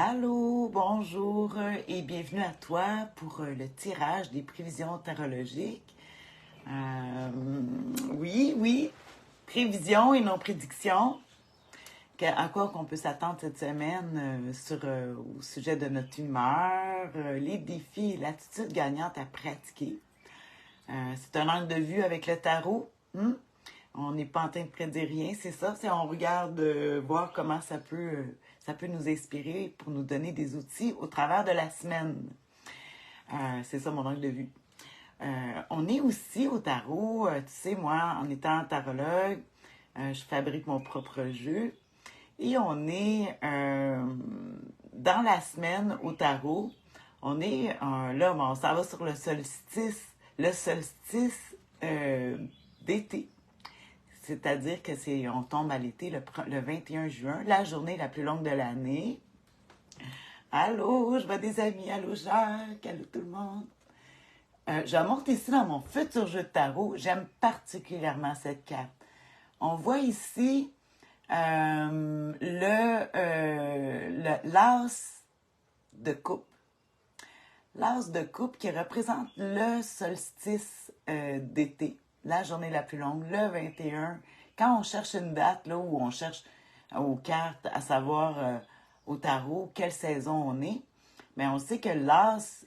Allô, bonjour et bienvenue à toi pour le tirage des prévisions tarologiques. Euh, oui, prévisions et non prédictions. À quoi qu'on peut s'attendre cette semaine au sujet de notre humeur, les défis et l'attitude gagnante à pratiquer. C'est un angle de vue avec le tarot. On n'est pas en train de prédire rien, c'est ça. C'est on regarde voir comment ça peut nous inspirer pour nous donner des outils au travers de la semaine. C'est ça mon angle de vue. On est aussi au tarot. Tu sais, moi, en étant tarologue, je fabrique mon propre jeu. Et on est dans la semaine au tarot. On est là, bon, on s'en va sur le solstice d'été. C'est-à-dire que on tombe à l'été le 21 juin, la journée la plus longue de l'année. Allô, je vois des amis. Allô, Jacques. Allô, tout le monde. Je monte ici dans mon futur jeu de tarot. J'aime particulièrement cette carte. On voit ici l'as de coupe. L'as de coupe qui représente le solstice d'été, la journée la plus longue, le 21. Quand on cherche une date, là où on cherche aux cartes, à savoir au tarot, quelle saison on est, mais on sait que l'as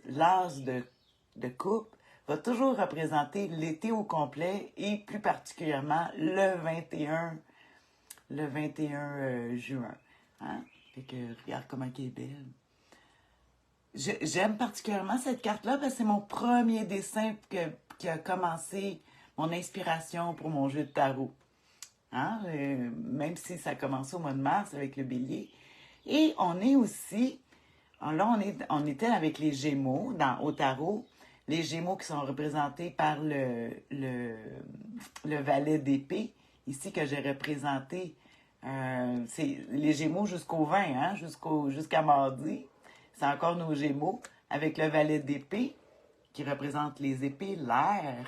de coupe va toujours représenter l'été au complet et plus particulièrement le 21 juin. Hein? Fait que regarde comment elle est belle. J'aime particulièrement cette carte-là parce que c'est mon premier dessin qui a commencé mon inspiration pour mon jeu de tarot. Hein? Même si ça a commencé au mois de mars avec le bélier. Et on est aussi, là on était avec les Gémeaux au tarot. Les Gémeaux qui sont représentés par le valet d'épée, ici que j'ai représenté. C'est les Gémeaux jusqu'au 20, hein? Jusqu'à mardi. C'est encore nos Gémeaux, avec le valet d'épée, qui représente les épées, l'air.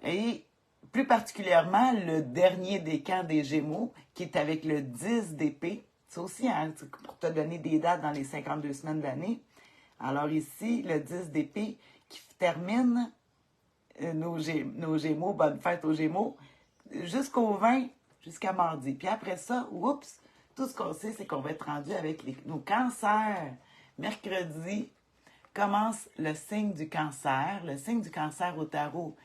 Et plus particulièrement, le dernier décan des Gémeaux, qui est avec le 10 d'épée. C'est aussi, hein, pour te donner des dates dans les 52 semaines de l'année. Alors ici, le 10 d'épée qui termine nos Gémeaux, bonne fête aux Gémeaux, jusqu'au 20, jusqu'à mardi. Puis après ça, oups, tout ce qu'on sait, c'est qu'on va être rendu avec nos cancers. Mercredi commence le signe du cancer. Le signe du cancer au tarot,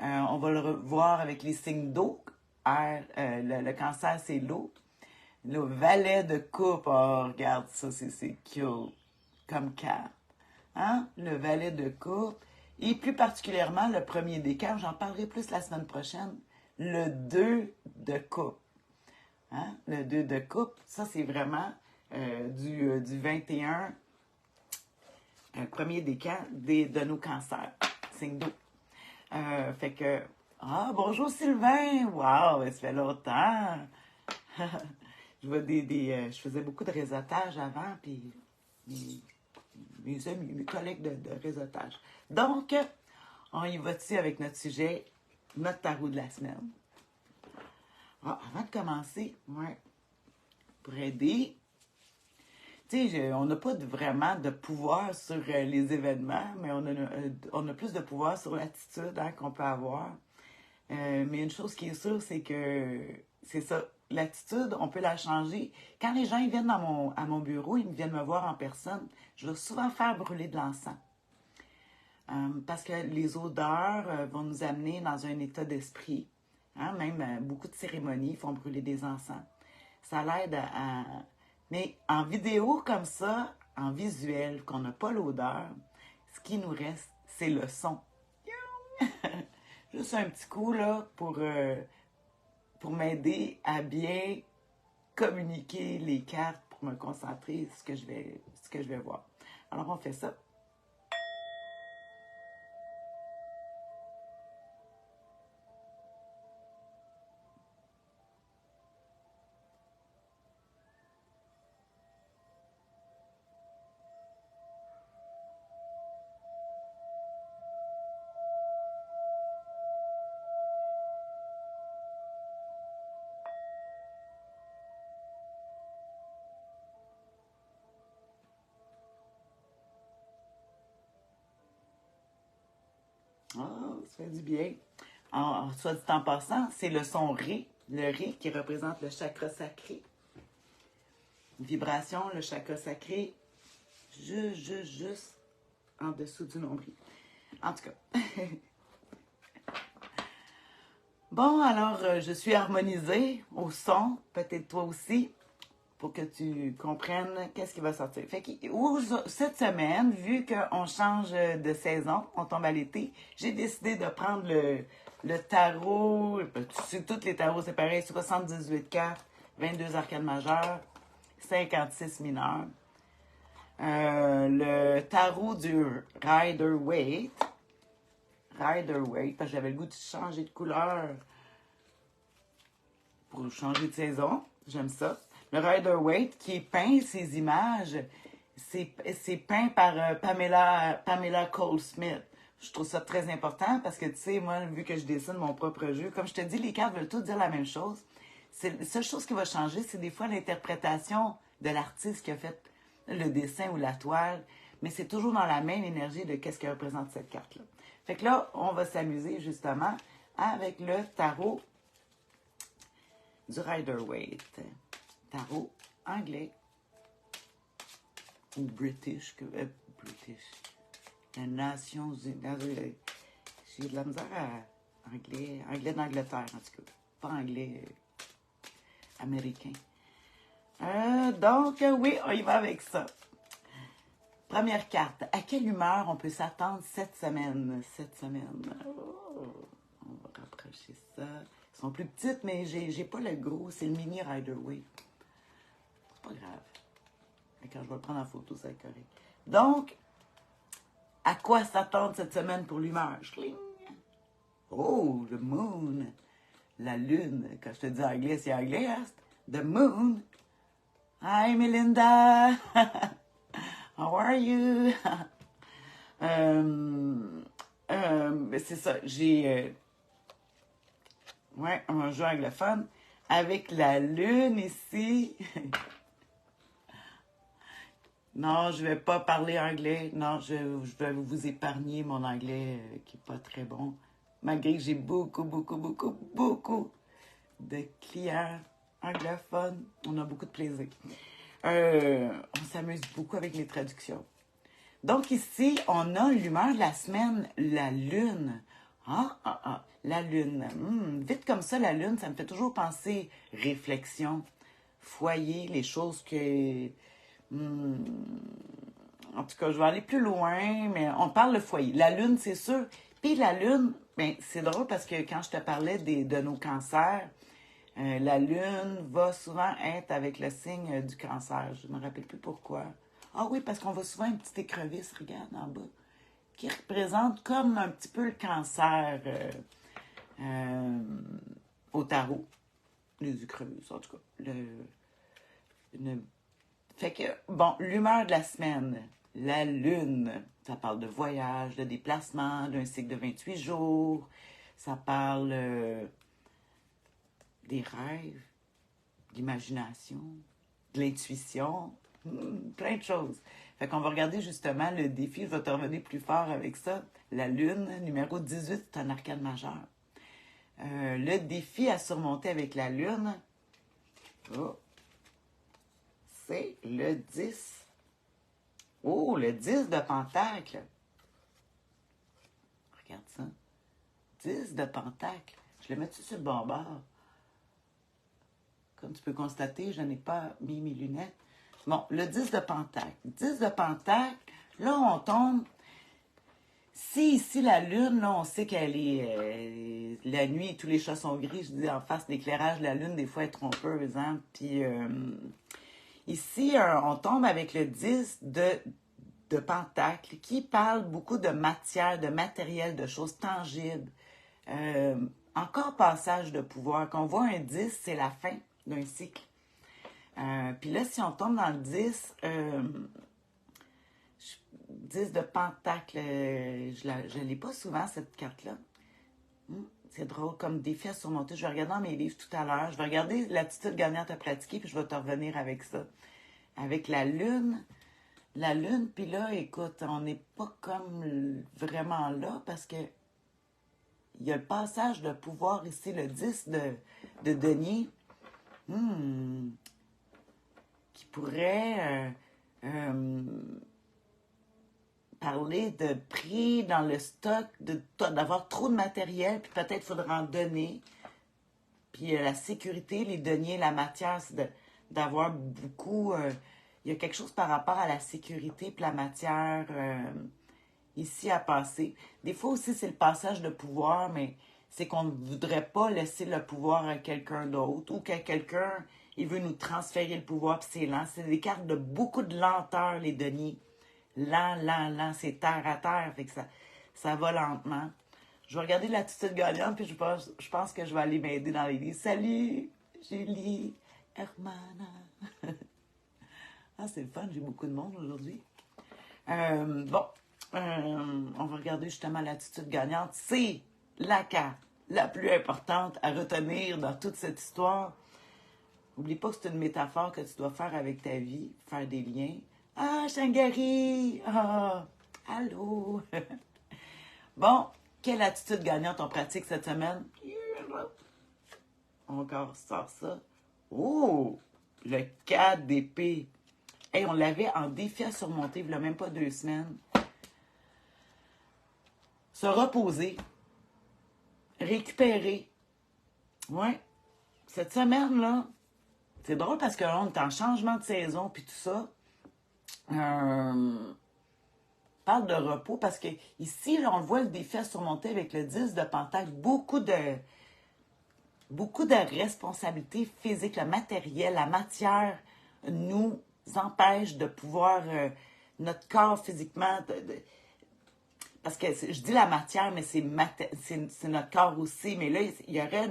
on va le voir avec les signes d'eau. Le cancer, c'est l'eau. Le valet de coupe, oh, regarde ça, c'est cute comme carte. Hein? Le valet de coupe. Et plus particulièrement, le premier décan, j'en parlerai plus la semaine prochaine, le 2 de coupe. Hein? Le 2 de coupe, ça c'est vraiment du 21, premier décan de nos cancers. Signe d'eau. Fait que, bonjour Sylvain! Wow, ça fait longtemps! Je faisais beaucoup de réseautage avant, puis mes amis, mes collègues de réseautage. Donc, on y va dessus avec notre sujet, notre tarot de la semaine. Avant de commencer, pour aider, tu sais, on n'a pas vraiment de pouvoir sur les événements, mais on a plus de pouvoir sur l'attitude qu'on peut avoir. Mais une chose qui est sûre, c'est que c'est ça. L'attitude, on peut la changer. Quand les gens ils viennent à mon bureau, ils viennent me voir en personne, je vais souvent faire brûler de l'encens. Parce que les odeurs vont nous amener dans un état d'esprit. Hein? Même beaucoup de cérémonies font brûler des encens. Ça l'aide à... Mais en vidéo comme ça, en visuel, qu'on n'a pas l'odeur, ce qui nous reste, c'est le son. Juste un petit coup là pour m'aider à bien communiquer les cartes pour me concentrer sur ce que je vais voir. Alors on fait ça. Ça fait du bien. Soit dit en passant, c'est le son Ré. Le Ré qui représente le chakra sacré. Vibration, le chakra sacré, juste en dessous du nombril. En tout cas. Bon, alors, je suis harmonisée au son, peut-être toi aussi, pour que tu comprennes qu'est-ce qui va sortir. Fait que cette semaine, vu qu'on change de saison, on tombe à l'été, j'ai décidé de prendre le tarot. Tu sais, tous les tarots, c'est pareil, 78 cartes, 22 arcanes majeures, 56 mineurs. Le tarot du Rider-Waite. Rider-Waite, parce que j'avais le goût de changer de couleur pour changer de saison. J'aime ça. Le Rider-Waite, qui est peint, ces images, c'est peint par Pamela Cole-Smith. Je trouve ça très important parce que, tu sais, moi, vu que je dessine mon propre jeu, comme je te dis, les cartes veulent toutes dire la même chose. La seule chose qui va changer, c'est des fois l'interprétation de l'artiste qui a fait le dessin ou la toile, mais c'est toujours dans la même énergie de qu'est-ce que représente cette carte-là. Fait que là, on va s'amuser justement avec le tarot du Rider-Waite. Tarot anglais ou British. British. La Nations Unies. J'ai de la misère à anglais d'Angleterre, en tout cas. Pas anglais américain. Donc, oui, on y va avec ça. Première carte. À quelle humeur on peut s'attendre cette semaine? On va rapprocher ça. Ils sont plus petites, mais j'ai pas le gros. C'est le mini Rider-Waite. C'est pas grave. Et quand je vais le prendre en photo, ça va être correct. Donc, à quoi s'attendre cette semaine pour l'humeur? Oh, le moon. La lune. Quand je te dis anglais, c'est anglais, hein? The moon. Hi, Melinda. How are you? C'est ça. J'ai un jeu anglophone avec la lune ici. Non, je vais pas parler anglais. Non, je vais vous épargner mon anglais qui est pas très bon. Malgré que j'ai beaucoup de clients anglophones. On a beaucoup de plaisir. On s'amuse beaucoup avec les traductions. Donc ici, on a l'humeur de la semaine, la lune. La lune. Vite comme ça, la lune, ça me fait toujours penser réflexion, foyer, les choses que... en tout cas, je vais aller plus loin, mais on parle de foyer. La lune, c'est sûr. Puis la lune, ben, c'est drôle parce que quand je te parlais de nos cancers, la lune va souvent être avec le signe du cancer. Je ne me rappelle plus pourquoi. Ah oui, parce qu'on voit souvent une petite écrevisse, regarde en bas, qui représente comme un petit peu le cancer au tarot. Les écrevisses, en tout cas. Fait que, bon, l'humeur de la semaine, la lune, ça parle de voyage, de déplacement, d'un cycle de 28 jours. Ça parle des rêves, de l'imagination, de l'intuition, plein de choses. Fait qu'on va regarder justement le défi, je vais te revenir plus fort avec ça. La lune, numéro 18, c'est un arcane majeur. Le défi à surmonter avec la lune, c'est le 10. Oh, le 10 de pentacle. Regarde ça. 10 de pentacle. Je le mets-tu sur le bon bord? Comme tu peux constater, je n'ai pas mis mes lunettes. Bon, le 10 de pentacle. 10 de pentacle, là, on tombe... Si ici, la lune, là, on sait qu'elle est... la nuit, tous les chats sont gris. Je dis en face, l'éclairage de la lune, des fois, est trompeuse, hein? Puis... ici, on tombe avec le 10 de pentacle qui parle beaucoup de matière, de matériel, de choses tangibles. Encore passage de pouvoir. Quand on voit un 10, c'est la fin d'un cycle. Puis là, si on tombe dans le 10, 10 de pentacle, je ne l'ai pas souvent, cette carte-là. C'est drôle, comme défi à surmonter. Je vais regarder dans mes livres tout à l'heure. Je vais regarder l'attitude gagnante à pratiquer, puis je vais te revenir avec ça. Avec la lune, puis là, écoute, on n'est pas comme vraiment là, parce que il y a le passage de pouvoir ici, le 10 de denier, qui pourrait parler de prix dans le stock, d'avoir trop de matériel, puis peut-être il faudra en donner. Puis la sécurité, les deniers, la matière, c'est d'avoir beaucoup... il y a quelque chose par rapport à la sécurité puis la matière ici à passer. Des fois aussi, c'est le passage de pouvoir, mais c'est qu'on ne voudrait pas laisser le pouvoir à quelqu'un d'autre ou qu'à quelqu'un, il veut nous transférer le pouvoir, puis c'est lent. C'est des cartes de beaucoup de lenteur, les deniers. Lent, lent, lent, c'est terre à terre, fait que ça va lentement. Je vais regarder l'attitude gagnante, puis je pense que je vais aller m'aider dans les livres. Salut, Julie, Hermana. Ah, c'est le fun, j'ai beaucoup de monde aujourd'hui. Bon, on va regarder justement l'attitude gagnante. C'est la carte la plus importante à retenir dans toute cette histoire. N'oublie pas que c'est une métaphore que tu dois faire avec ta vie, faire des liens. Ah, Shangari! Ah, allô! Bon, quelle attitude gagnante on pratique cette semaine? On encore sort ça. Oh! Le 4 d'épée. Hey, on l'avait en défi à surmonter, il n'y a même pas 2 semaines. Se reposer. Récupérer. Ouais. Cette semaine-là, c'est drôle parce que là, on est en changement de saison puis tout ça. Parle de repos parce que ici, là, on voit le défi à surmonter avec le 10 de Pentacle. Beaucoup de responsabilités physiques, le matériel, la matière nous empêche de pouvoir, notre corps physiquement, parce que je dis la matière, mais c'est notre corps aussi. Mais là, il y aurait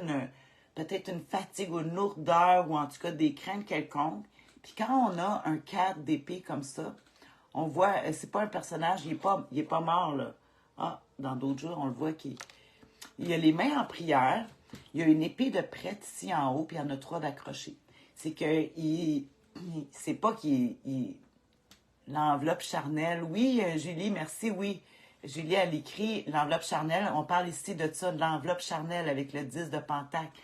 peut-être une fatigue ou une lourdeur ou en tout cas des craintes quelconques. Puis quand on a un cadre d'épée comme ça, on voit, c'est pas un personnage, il est pas mort, là. Ah, dans d'autres jours, on le voit qu'il il a les mains en prière, il y a une épée de prêtre ici en haut, puis il y en a 3 d'accrochés. C'est que c'est pas l'enveloppe charnelle. Oui, Julie, merci, oui. Julie, elle écrit l'enveloppe charnelle. On parle ici de ça, de l'enveloppe charnelle avec le 10 de Pentacle.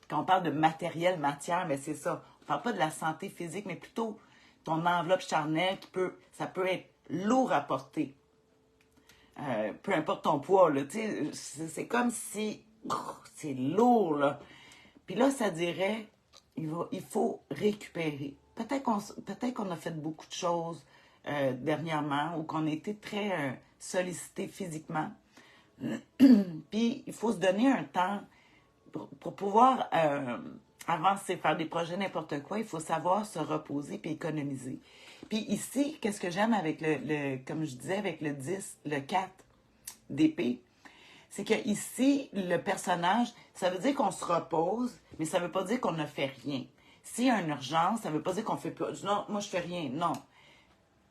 Quand on parle de matériel, matière, mais c'est ça. On parle pas de la santé physique, mais plutôt ton enveloppe charnelle ça peut être lourd à porter. Peu importe ton poids, là, c'est comme si c'est lourd, là. Puis là, ça dirait, il faut récupérer. Peut-être qu'on a fait beaucoup de choses dernièrement ou qu'on a été très sollicité physiquement. Puis, il faut se donner un temps pour pouvoir avancer, faire des projets, n'importe quoi. Il faut savoir se reposer puis économiser. Puis ici, qu'est-ce que j'aime avec comme je disais, avec le 10, le 4 d'épée, c'est que ici, le personnage, ça veut dire qu'on se repose, mais ça veut pas dire qu'on ne fait rien. S'il y a une urgence, ça veut pas dire qu'on fait pas. Non, moi je fais rien. Non.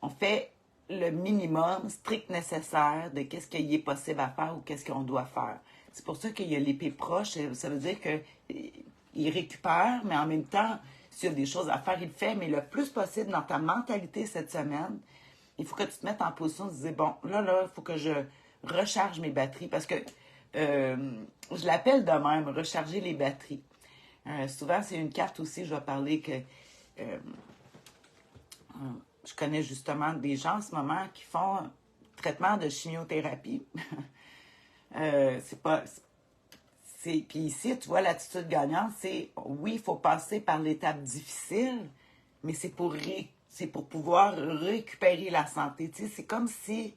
On fait le minimum strict nécessaire de qu'est-ce qu'il est possible à faire ou qu'est-ce qu'on doit faire. C'est pour ça qu'il y a l'épée proche. Ça veut dire qu'il récupère, mais en même temps, s'il y a des choses à faire, il le fait. Mais le plus possible dans ta mentalité cette semaine, il faut que tu te mettes en position de se dire, bon, là, il faut que je recharge mes batteries. Parce que je l'appelle de même, recharger les batteries. Souvent, c'est une carte aussi, je vais parler que... je connais justement des gens en ce moment qui font traitement de chimiothérapie. Puis ici, tu vois, l'attitude gagnante, c'est oui, il faut passer par l'étape difficile, mais c'est pour pouvoir récupérer la santé. Tu sais, c'est comme si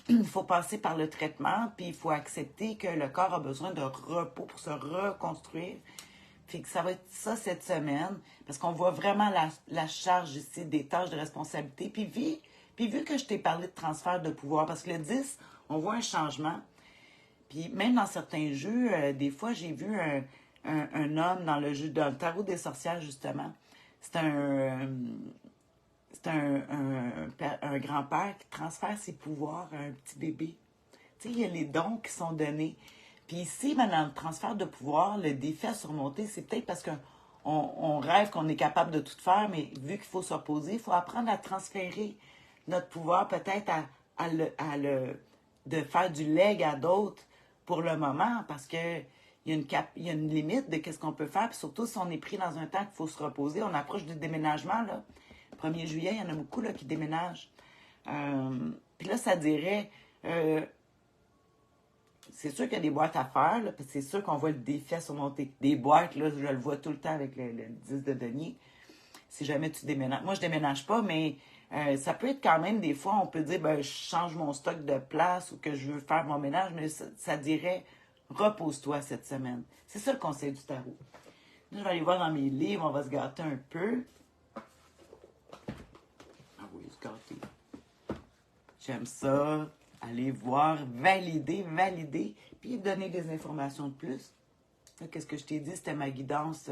il faut passer par le traitement, puis il faut accepter que le corps a besoin de repos pour se reconstruire. Fait que ça va être ça cette semaine, parce qu'on voit vraiment la charge ici des tâches de responsabilité. Puis vu que je t'ai parlé de transfert de pouvoir, parce que le 10, on voit un changement. Puis même dans certains jeux, des fois, j'ai vu un homme dans le jeu, dans le tarot des sorcières, justement. C'est un grand-père qui transfère ses pouvoirs à un petit bébé. Tu sais, il y a les dons qui sont donnés. Puis ici, ben, dans le transfert de pouvoir, le défi à surmonter, c'est peut-être parce qu'on rêve qu'on est capable de tout faire, mais vu qu'il faut s'opposer, il faut apprendre à transférer notre pouvoir, peut-être de faire du leg à d'autres pour le moment parce que il y a une limite de qu'est-ce qu'on peut faire. Puis surtout, si on est pris dans un temps qu'il faut se reposer, on approche du déménagement, là. 1er juillet, il y en a beaucoup là, qui déménagent. Puis là, ça dirait... c'est sûr qu'il y a des boîtes à faire, là, puis c'est sûr qu'on voit le défi à surmonter. Des boîtes, là, je le vois tout le temps avec le 10 de denier. Si jamais tu déménages. Moi, je déménage pas, mais ça peut être quand même, des fois, on peut dire, ben, je change mon stock de place ou que je veux faire mon ménage, mais ça dirait, repose-toi cette semaine. C'est ça le conseil du tarot. Là, je vais aller voir dans mes livres, on va se gâter un peu. Ah oui, se gâter. J'aime ça. Aller voir, valider, puis donner des informations de plus. Qu'est-ce que je t'ai dit? C'était ma guidance.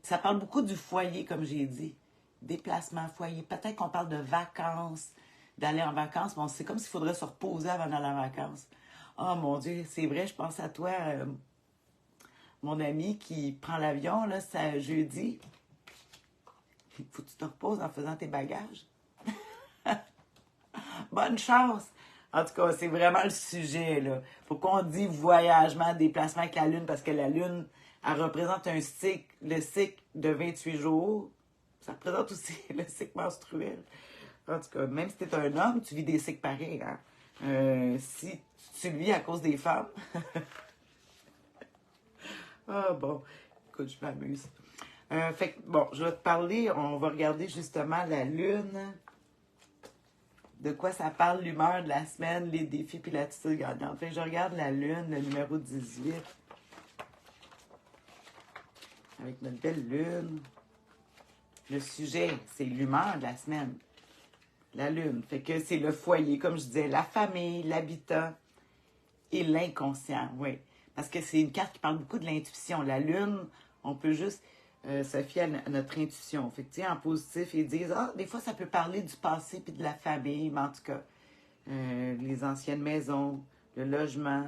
Ça parle beaucoup du foyer, comme j'ai dit. Déplacement, foyer. Peut-être qu'on parle de vacances, d'aller en vacances. Bon, c'est comme s'il faudrait se reposer avant d'aller en vacances. Oh mon Dieu, c'est vrai, je pense à toi, mon ami qui prend l'avion, là, c'est jeudi. Il faut que tu te reposes en faisant tes bagages. Bonne chance! En tout cas, c'est vraiment le sujet, là. Faut qu'on dise voyagement, déplacement avec la Lune, parce que la Lune, elle représente un cycle, le cycle de 28 jours. Ça représente aussi le cycle menstruel. En tout cas, même si tu es un homme, tu vis des cycles pareils, hein. Si tu le vis à cause des femmes. Ah bon, écoute, je m'amuse. Fait que, bon, je vais te parler, on va regarder justement la Lune. De quoi ça parle, l'humeur de la semaine, les défis puis l'attitude gagnante. Fait que je regarde la Lune, le numéro 18. Avec notre belle Lune. Le sujet, c'est l'humeur de la semaine. La Lune. Fait que c'est le foyer, comme je disais, la famille, l'habitat et l'inconscient, oui. Parce que c'est une carte qui parle beaucoup de l'intuition. La Lune, on peut juste se fier à notre intuition. Fait que, tu sais, en positif, ils disent, ah, des fois, ça peut parler du passé puis de la famille, mais en tout cas, les anciennes maisons, le logement.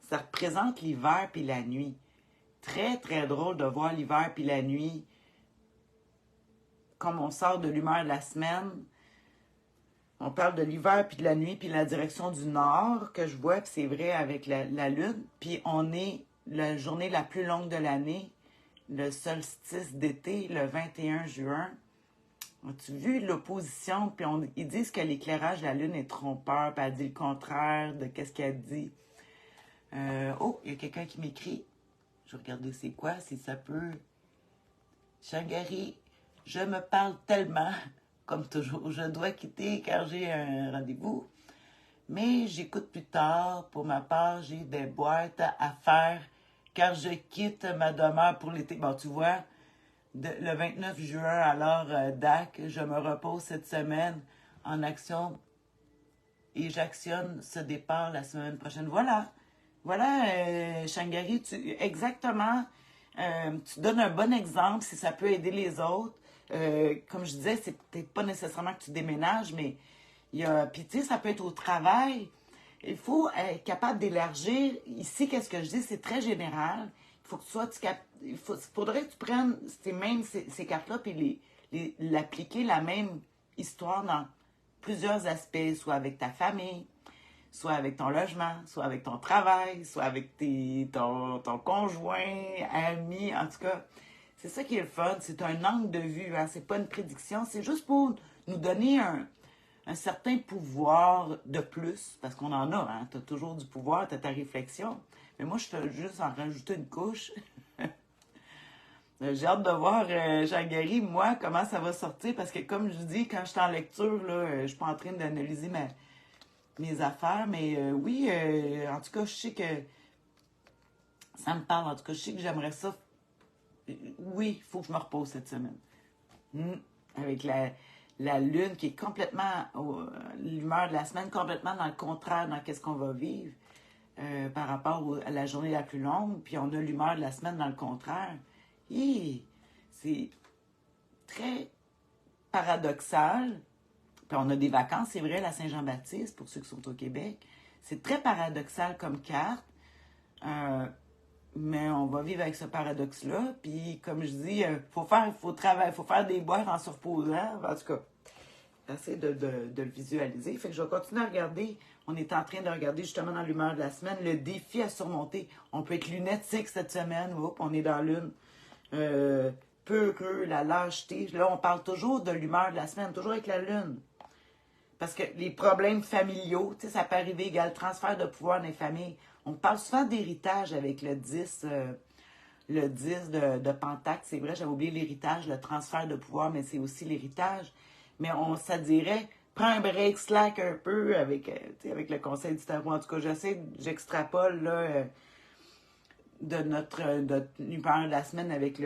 Ça représente l'hiver puis la nuit. Très, très drôle de voir l'hiver puis la nuit. Comme on sort de l'humeur de la semaine, on parle de l'hiver puis de la nuit puis la direction du nord que je vois, puis c'est vrai avec la Lune. Puis on est la journée la plus longue de l'année, le solstice d'été, le 21 juin. As-tu vu l'opposition? Puis ils disent que l'éclairage de la Lune est trompeur, puis elle dit le contraire de qu'est-ce qu'elle dit. Oh, il y a quelqu'un qui m'écrit. Je vais regarder c'est quoi, si ça peut. Shangari, je me parle tellement, comme toujours. Je dois quitter car j'ai un rendez-vous. Mais j'écoute plus tard. Pour ma part, j'ai des boîtes à faire car je quitte ma demeure pour l'été. Bon, tu vois, le 29 juin, alors, DAC, je me repose cette semaine en action et j'actionne ce départ la semaine prochaine. Voilà. Voilà, Shangari, exactement. Tu donnes un bon exemple si ça peut aider les autres. Comme je disais, c'est peut-être pas nécessairement que tu déménages, mais il y a. Puis tu sais, ça peut être au travail. Il faut être capable d'élargir. Ici, qu'est-ce que je dis? C'est très général. Il faut que tu sois. Faudrait que tu prennes ces cartes-là et l'appliquer la même histoire dans plusieurs aspects, soit avec ta famille, soit avec ton logement, soit avec ton travail, soit avec ton conjoint, ami, en tout cas. C'est ça qui est le fun, c'est un angle de vue, hein? C'est pas une prédiction, c'est juste pour nous donner un certain pouvoir de plus, parce qu'on en a, hein? Tu as toujours du pouvoir, tu as ta réflexion. Mais moi, je fais juste en rajouter une couche. J'ai hâte de voir, Jean-Gary, moi, comment ça va sortir, parce que comme je dis, quand je suis en lecture, là, je suis pas en train d'analyser mes affaires, mais oui, en tout cas, je sais que ça me parle. En tout cas, je sais que j'aimerais ça. Oui, il faut que je me repose cette semaine. Avec la Lune qui est complètement, l'humeur de la semaine, complètement dans le contraire dans qu'est-ce qu'on va vivre par rapport à la journée la plus longue, puis on a l'humeur de la semaine dans le contraire. C'est très paradoxal. Puis on a des vacances, c'est vrai, la Saint-Jean-Baptiste, pour ceux qui sont au Québec. C'est très paradoxal comme carte, mais on va vivre avec ce paradoxe-là. Puis, comme je dis, faut travailler, faut faire des boîtes en se reposant. En tout cas, essayer de le visualiser. Fait que je vais continuer à regarder. On est en train de regarder justement dans l'humeur de la semaine le défi à surmonter. On peut être lunatique cette semaine. Oups, on est dans l'une. Peureux, la lâcheté. Là, on parle toujours de l'humeur de la semaine, toujours avec la lune. Parce que les problèmes familiaux, tu sais, ça peut arriver égal transfert de pouvoir dans les familles. On parle souvent d'héritage avec le 10 de Pentacle. C'est vrai, j'avais oublié l'héritage, le transfert de pouvoir, mais c'est aussi l'héritage. Mais ça dirait, prends un break, slack un peu avec, avec le conseil du tarot. En tout cas, j'extrapole là, de notre humeur de la semaine avec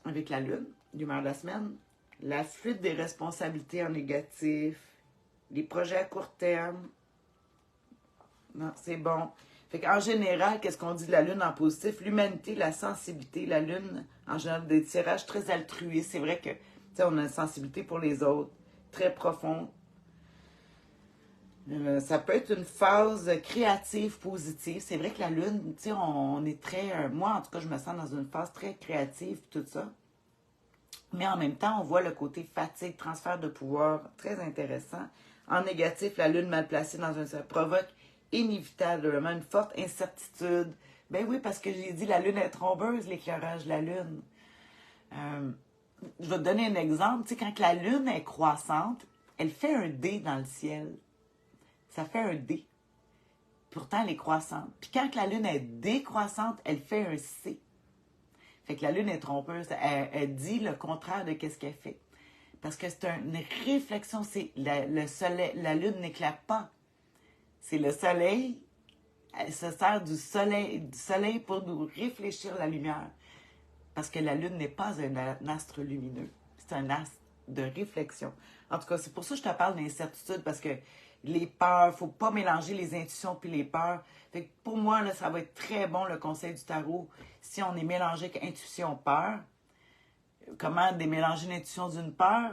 avec la lune, l'humeur de la semaine. La fuite des responsabilités en négatif, les projets à court terme. Non, c'est bon. Fait qu'en général, qu'est-ce qu'on dit de la lune en positif? L'humanité, la sensibilité, la lune, en général, des tirages très altruistes. C'est vrai que, tu sais, on a une sensibilité pour les autres, très profonde. Ça peut être une phase créative, positive. C'est vrai que la lune, tu sais, on est très... moi, en tout cas, je me sens dans une phase très créative, tout ça. Mais en même temps, on voit le côté fatigue, transfert de pouvoir, très intéressant. En négatif, la lune mal placée ça provoque inévitablement une forte incertitude. Ben oui, parce que j'ai dit la lune est trompeuse, l'éclairage de la lune. Je vais te donner un exemple. Tu sais, quand la lune est croissante, elle fait un D dans le ciel. Ça fait un D. Pourtant, elle est croissante. Puis quand la lune est décroissante, elle fait un C. Fait que la lune est trompeuse. Elle dit le contraire de ce qu'elle fait. Parce que c'est une réflexion. C'est le soleil, la lune n'éclaire pas. C'est le soleil. Elle se sert du soleil pour nous réfléchir la lumière. Parce que la lune n'est pas un astre lumineux. C'est un astre de réflexion. En tout cas, c'est pour ça que je te parle d'incertitude. Parce que les peurs, il ne faut pas mélanger les intuitions puis les peurs. Fait que pour moi, là, ça va être très bon, le conseil du tarot, si on est mélangé avec intuition, peur. Comment démélanger l'intuition d'une peur?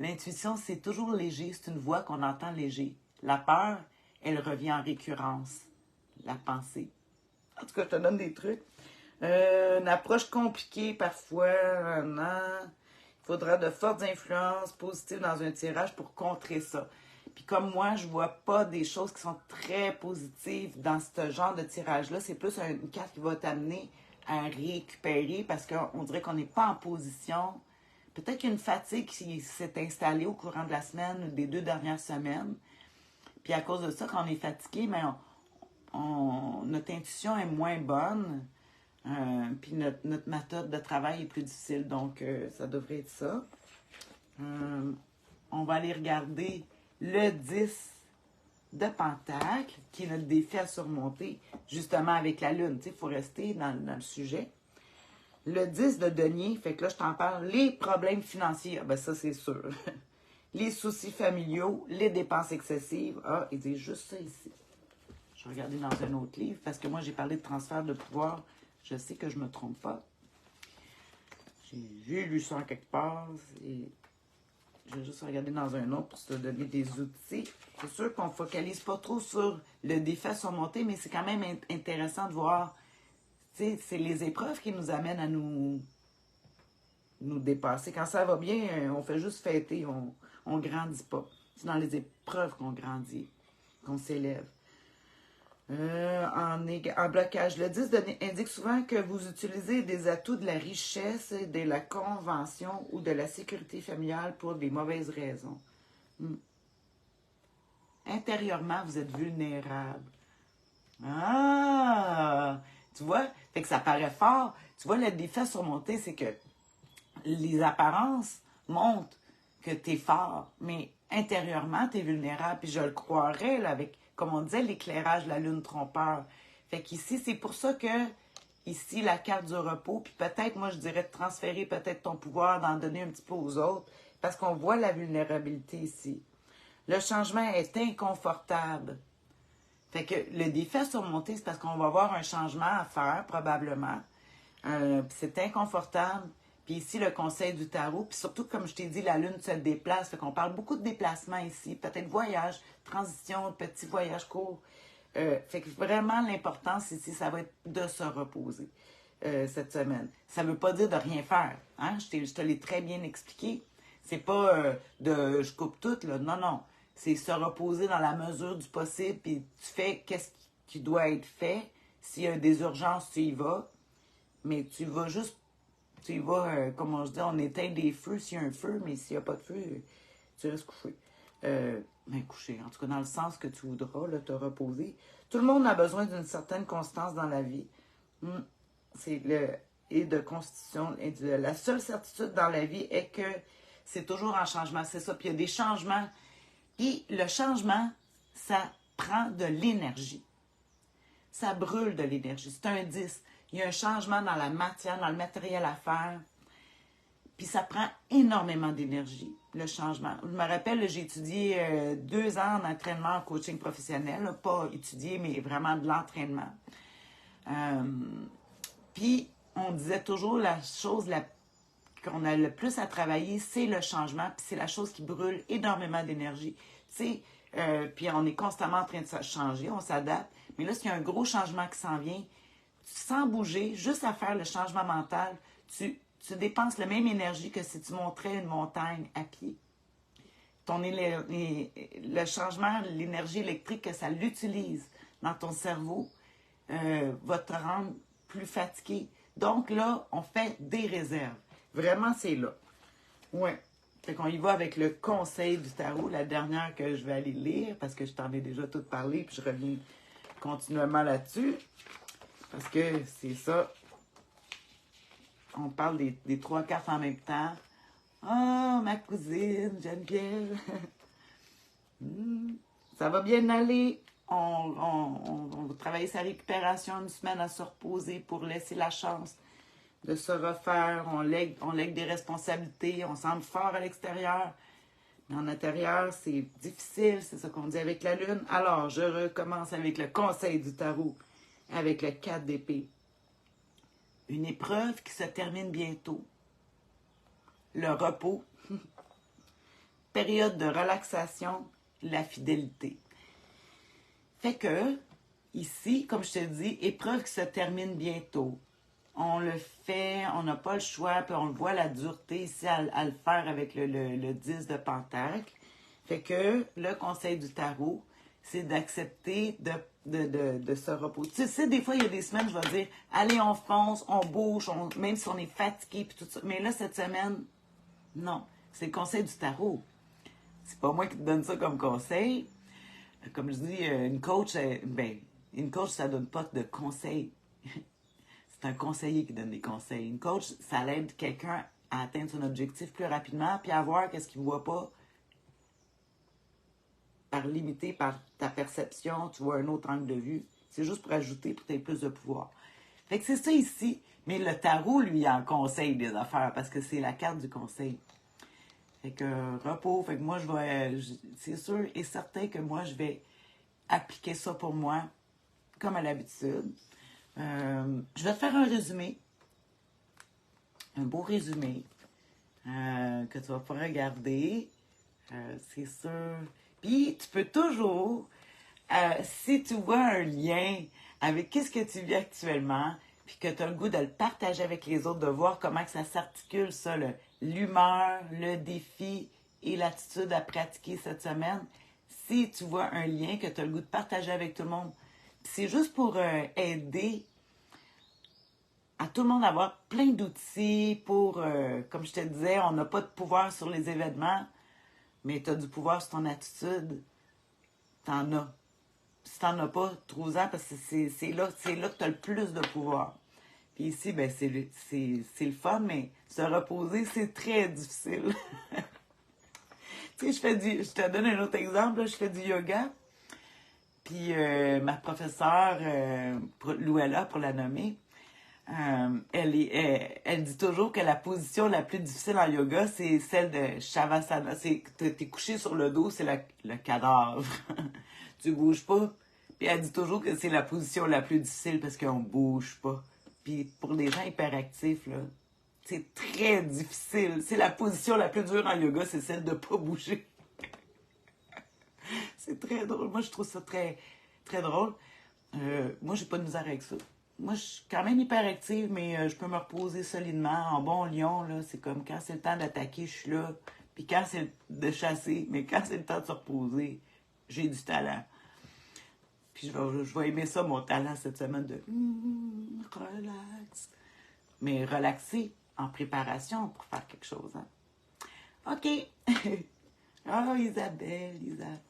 L'intuition, c'est toujours léger, c'est une voix qu'on entend léger. La peur, elle revient en récurrence. La pensée. En tout cas, je te donne des trucs. Une approche compliquée parfois. Non. Il faudra de fortes influences positives dans un tirage pour contrer ça. Puis comme moi, je vois pas des choses qui sont très positives dans ce genre de tirage-là. C'est plus une carte qui va t'amener à récupérer parce qu'on dirait qu'on n'est pas en position. Peut-être qu'il y a une fatigue qui s'est installée au courant de la semaine ou des 2 dernières semaines. Puis à cause de ça, quand on est fatigué, mais notre intuition est moins bonne. Puis notre méthode de travail est plus difficile. Donc, ça devrait être ça. On va aller regarder le 10 de Pentacle, qui est notre défi à surmonter, justement avec la Lune. Il faut rester dans le sujet. Le 10 de Denier, fait que là, je t'en parle, les problèmes financiers. Ah, ben ça, c'est sûr. Les soucis familiaux, les dépenses excessives. Ah, il dit juste ça ici. Je vais regarder dans un autre livre, parce que moi, j'ai parlé de transfert de pouvoir. Je sais que je ne me trompe pas. J'ai lu ça en quelque part. Et je vais juste regarder dans un autre pour te donner des outils. C'est sûr qu'on ne focalise pas trop sur le défi à surmonter, mais c'est quand même intéressant de voir. C'est les épreuves qui nous amènent à nous dépasser. Quand ça va bien, on fait juste fêter, on ne grandit pas. C'est dans les épreuves qu'on grandit, qu'on s'élève. En blocage, le 10 indique souvent que vous utilisez des atouts de la richesse, de la convention ou de la sécurité familiale pour des mauvaises raisons. Intérieurement, vous êtes vulnérable. Ah! Tu vois? Fait que ça paraît fort. Tu vois, le défi à surmonter, c'est que les apparences montrent que tu es fort, mais intérieurement, tu es vulnérable. Puis je le croirais, là, avec, comme on disait, l'éclairage de la lune trompeur. Fait qu'ici, c'est pour ça que, ici, la carte du repos, puis peut-être, moi, je dirais de transférer peut-être ton pouvoir, d'en donner un petit peu aux autres, parce qu'on voit la vulnérabilité ici. Le changement est inconfortable. Fait que le défi à surmonter, c'est parce qu'on va avoir un changement à faire, probablement. C'est inconfortable. Puis ici, le conseil du tarot. Puis surtout, comme je t'ai dit, la lune se déplace. Fait qu'on parle beaucoup de déplacements ici. Peut-être voyage, transition, petit voyage court. Fait que vraiment, l'importance ici, ça va être de se reposer. cette semaine. Ça ne veut pas dire de rien faire. Hein? Je te l'ai très bien expliqué. C'est pas de je coupe tout, là. Non, non. C'est se reposer dans la mesure du possible, puis tu fais qu'est-ce qui doit être fait. S'il y a des urgences, tu y vas. Mais tu vas juste, tu y vas, comme je dis, on éteint des feux s'il y a un feu, mais s'il n'y a pas de feu, tu restes couché. Ben couché, en tout cas dans le sens que tu voudras, là, te reposer. Tout le monde a besoin d'une certaine constance dans la vie. C'est et de constitution. La seule certitude dans la vie est que c'est toujours en changement. C'est ça. Puis il y a des changements. Et le changement, ça prend de l'énergie. Ça brûle de l'énergie. C'est un 10. Il y a un changement dans la matière, dans le matériel à faire. Puis ça prend énormément d'énergie, le changement. Je me rappelle, j'ai étudié 2 ans en entraînement en coaching professionnel. Là, pas étudié, mais vraiment de l'entraînement. Puis on disait toujours la chose qu'on a le plus à travailler, c'est le changement. Puis c'est la chose qui brûle énormément d'énergie. Tu sais, puis on est constamment en train de se changer, on s'adapte. Mais là, s'il y a un gros changement qui s'en vient, sans bouger, juste à faire le changement mental, tu dépenses la même énergie que si tu monterais une montagne à pied. Le changement, l'énergie électrique que ça l'utilise dans ton cerveau va te rendre plus fatigué. Donc là, on fait des réserves. Vraiment, c'est là. Ouais. Fait qu'on y va avec le conseil du tarot, la dernière que je vais aller lire, parce que je t'en ai déjà tout parlé, puis je reviens continuellement là-dessus. Parce que c'est ça. On parle des 3 cartes en même temps. Oh, ma cousine, Geneviève. Ça va bien aller. On va travailler sa récupération une semaine à se reposer pour laisser la chance de se refaire. On lègue des responsabilités. On semble fort à l'extérieur. Mais en intérieur, c'est difficile. C'est ce qu'on dit avec la lune. Alors, je recommence avec le conseil du tarot. Avec le 4 d'épée. Une épreuve qui se termine bientôt. Le repos. Période de relaxation. La fidélité. Fait que, ici, comme je te dis, épreuve qui se termine bientôt. On le fait, on n'a pas le choix, puis on le voit la dureté ici à le faire avec le 10 de Pentacle. Fait que le conseil du tarot, c'est d'accepter de se reposer. Tu sais, des fois, il y a des semaines, je vais dire, allez, on fonce, on bouge, même si on est fatigué, puis tout ça. Mais là, cette semaine, non. C'est le conseil du tarot. C'est pas moi qui te donne ça comme conseil. Comme je dis, une coach, ça donne pas de conseils. C'est un conseiller qui donne des conseils. Une coach, ça l'aide quelqu'un à atteindre son objectif plus rapidement, puis à voir qu'est-ce qu'il ne voit pas limité par ta perception, tu vois un autre angle de vue. C'est juste pour ajouter, pour que tu aies plus de pouvoir. Fait que c'est ça ici. Mais le tarot, lui, il en conseille des affaires, parce que c'est la carte du conseil. Fait que repos, fait que moi, c'est sûr et certain que moi, je vais appliquer ça pour moi, comme à l'habitude. Je vais te faire un résumé, un beau résumé, que tu vas pouvoir regarder. C'est sûr. Puis, tu peux toujours, si tu vois un lien avec qu'est-ce que tu vis actuellement, puis que tu as le goût de le partager avec les autres, de voir comment que ça s'articule, ça, l'humeur, le défi et l'attitude à pratiquer cette semaine. Si tu vois un lien que tu as le goût de partager avec tout le monde, c'est juste pour aider à tout le monde à avoir plein d'outils pour, comme je te disais, on n'a pas de pouvoir sur les événements, mais tu as du pouvoir sur ton attitude. T'en as. Si t'en as pas, trouve-en parce que c'est là que tu as le plus de pouvoir. Puis ici, ben c'est le fun, mais se reposer, c'est très difficile. Tu sais, je te donne un autre exemple, là, je fais du yoga. Puis ma professeure, Louella, pour la nommer, elle dit toujours que la position la plus difficile en yoga, c'est celle de Shavasana. T'es couché sur le dos, c'est le cadavre. Tu bouges pas. Puis elle dit toujours que c'est la position la plus difficile parce qu'on bouge pas. Puis pour les gens hyperactifs, là, c'est très difficile. C'est la position la plus dure en yoga, c'est celle de pas bouger. C'est très drôle. Moi, je trouve ça très, très drôle. Moi, j'ai pas de misère avec ça. moi, je suis quand même hyperactive, mais je peux me reposer solidement. En bon lion, là, c'est comme quand c'est le temps d'attaquer, je suis là. Puis quand c'est de chasser, mais quand c'est le temps de se reposer, j'ai du talent. Puis je vais aimer ça, mon talent, cette semaine de relax. Mais relaxer en préparation pour faire quelque chose. Hein. OK. Oh, Isabelle, Isabelle.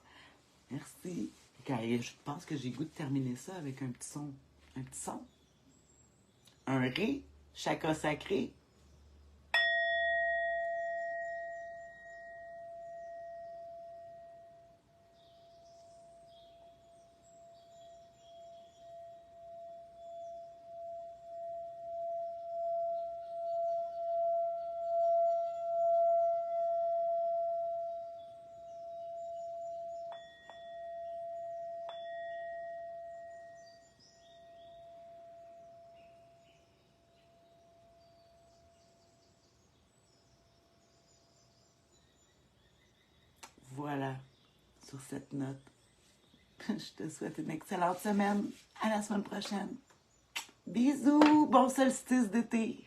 Merci. Je pense que j'ai le goût de terminer ça avec un petit son. Un petit son. Un ré, chaka sacré. Voilà, sur cette note. Je te souhaite une excellente semaine. À la semaine prochaine. Bisous, bon solstice d'été.